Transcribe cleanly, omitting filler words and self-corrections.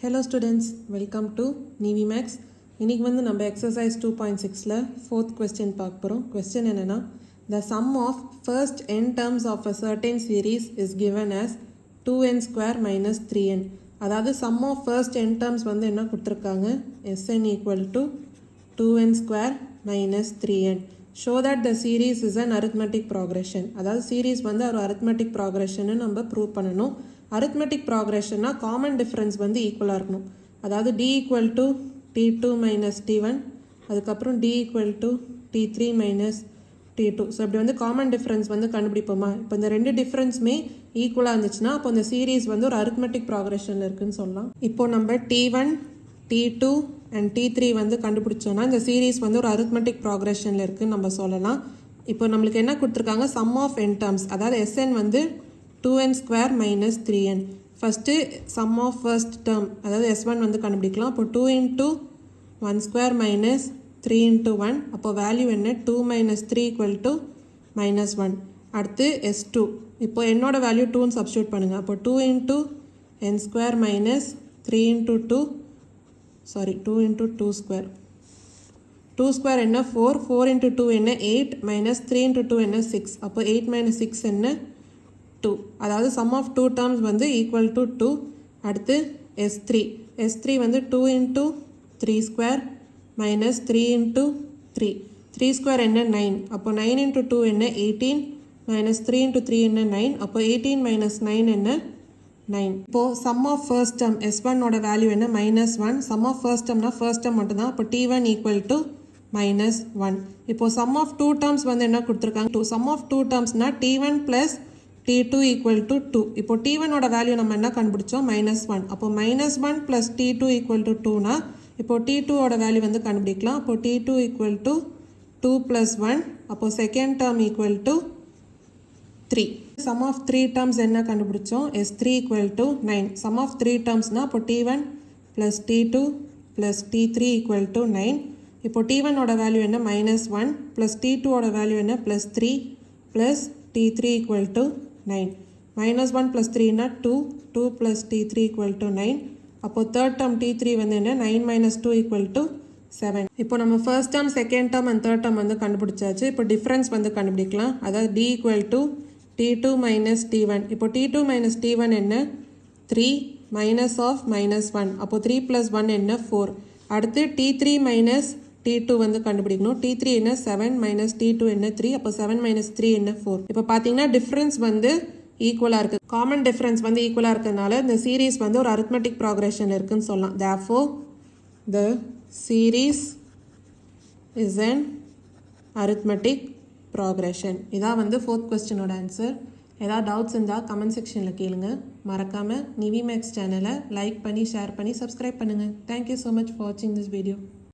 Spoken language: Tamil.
Hello students, welcome to NiveMaths. இன்னைக்கு வந்து நம்ம exercise 2.6ல fourth question பார்க்க போறோம். Question என்னன்னா, the sum of first n terms of a certain series is given as 2n square minus 3n. அதாவது sum of first n terms வந்து என்ன கொடுத்திருக்காங்க? Sn equal to 2n square minus 3n. Show that the series is an arithmetic progression. அதாவது series வந்து ஒரு arithmetic progression நம்ம prove பண்ணணும். Arithmetic progression na common difference வந்து ஈக்குவலாக இருக்கணும். அதாவது d equal to t2 minus t1, அதுக்கப்புறம் d equal to t3 minus t2. So இப்படி வந்து common difference வந்து கண்டுபிடிப்போமா? இப்போ இந்த ரெண்டு டிஃப்ரென்ஸுமே ஈக்குவலாக இருந்துச்சுன்னா அப்போ இந்த சீரீஸ் வந்து ஒரு arithmetic progressionல இருக்குன்னு சொல்லலாம். இப்போ நம்ம t1, t2 and t3 வந்து கண்டுபிடிச்சோன்னா இந்த சீரீஸ் வந்து ஒரு arithmetic progressionல இருக்குன்னு நம்ம சொல்லலாம். இப்போ நம்மளுக்கு என்ன கொடுத்துருக்காங்க? sum of n terms, அதாவது Sn வந்து 2n square minus 3n. First sum of first term, அதாவது S1 வந்து கண்டுபிடிக்கலாம். அப்போ 2 into 1 square minus 3 into 1. அப்போ வேல்யூ என்ன? 2 minus 3 equal to minus 1. அடுத்து S2. இப்போ என்னோட வேல்யூ 2 சப்ஸ்டியூட் பண்ணுங்க. அப்போ 2 into n square minus 3 into 2. Sorry, 2 into 2 square. 2 square என்ன? 4. 4 into 2 என்ன? 8 minus 3 into 2 என்ன? 6. அப்போ 8 minus 6 என்ன? 2. அதாவது sum of 2 terms வந்து equal to 2. அடுத்து S3. S3 வந்து 2 into 3 square minus 3 into 3. 3 square என்ன? 9. அப்போ 9 into 2 என்ன? 18 minus 3 into 3 என்ன? 9. அப்போ 18 minus 9 என்ன? 9. இப்போ sum of first term S1 ஓட வேல்யூ என்ன? minus 1. sum of first term first term மட்டும்தான். அப்போ T1 equal to minus 1. இப்போ sum of 2 terms வந்து என்ன கொடுத்துருக்காங்க? sum of 2 terms T1 plus T2 equal to 2. இப்போ T1 ஓட வேல்யூ நம்ம என்ன கண்டுபிடிச்சோம்? minus 1. அப்போ minus 1 plus T2 equal to 2 னா இப்போ T2 ஓட வேல்யூ வந்து கண்டுபிடிக்கலாம். அப்போ T2 equal to 2 plus 1. அப்போ second term equal to 3. sum of 3 terms என்ன கண்டுபிடிச்சோம்? S3 equal to 9. sum of 3 terms னா அப்போ T1 plus T2 plus T3 equal to 9. இப்போ T1 ஓட வேல்யூ என்ன? minus 1 plus T2 ஓட வேல்யூ என்ன? plus 3 plus T3 equal to 9. minus 1 plus 3 na 2. 2 plus T3 equal to 9. அப்போ third term T3 வந்து என்ன? 9 minus 2 equal to 7. இப்போ நம்ம first term, second term and third term வந்து கண்டுபிடிச்சாச்சு. இப்போ difference வந்து கண்டுபிடிக்கலாம். அதாவது d equal to T2 minus T1. இப்போ T2 minus T1 என்ன? 3 minus of minus 1. அப்போ 3 plus 1 என்ன? 4. அடுத்து T3 minus T2 வந்து கண்டுபிடிக்கணும். T3 என்ன? 7 minus T2 என்ன? 3. அப்போ 7 minus 3 என்ன? 4. இப்போ பார்த்தீங்கன்னா டிஃப்ரென்ஸ் வந்து ஈக்குவலாக இருக்குது. காமன் டிஃப்ரென்ஸ் வந்து ஈக்குவலாக இருக்கிறதுனால இந்த சீரீஸ் வந்து ஒரு arithmetic progression இருக்குன்னு சொல்லலாம். Therefore, the series is an arithmetic progression. இதான் வந்து fourth questionோட ஆன்சர். ஏதாவது டவுட்ஸ் இருந்தால் கமெண்ட் செக்ஷனில் கேளுங்க. மறக்காமல் NiveMaths சேனலை லைக் பண்ணி ஷேர் பண்ணி சப்ஸ்கிரைப் பண்ணுங்கள். தேங்க்யூ ஸோ மச் ஃபார் வாட்சிங் திஸ் வீடியோ.